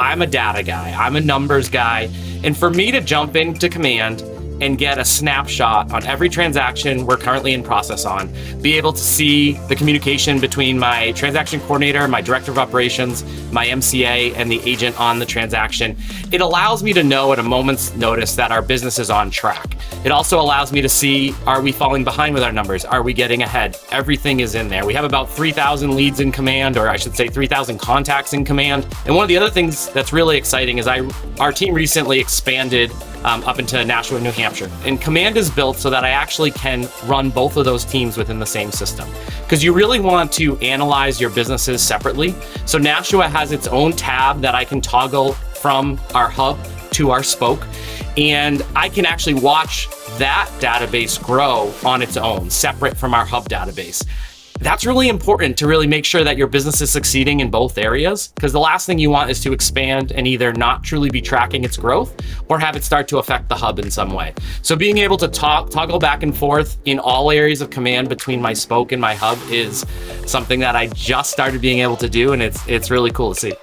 I'm a data guy, I'm a numbers guy. And for me to jump into Command and get a snapshot on every transaction we're currently in process on, be able to see the communication between my transaction coordinator, my director of operations, my MCA, and the agent on the transaction, it allows me to know at a moment's notice that our business is on track. It also allows me to see, are we falling behind with our numbers? Are we getting ahead? Everything is in there. We have about 3,000 leads in Command, or I should say 3,000 contacts in Command. And one of the other things that's really exciting is our team recently expanded up into Nashua, New Hampshire. And Command is built so that I actually can run both of those teams within the same system. Because you really want to analyze your businesses separately. So Nashua has its own tab that I can toggle from our hub to our spoke. And I can actually watch that database grow on its own, separate from our hub database. That's really important to really make sure that your business is succeeding in both areas, because the last thing you want is to expand and either not truly be tracking its growth or have it start to affect the hub in some way. So being able to toggle back and forth in all areas of Command between my spoke and my hub is something that I just started being able to do, and it's really cool to see.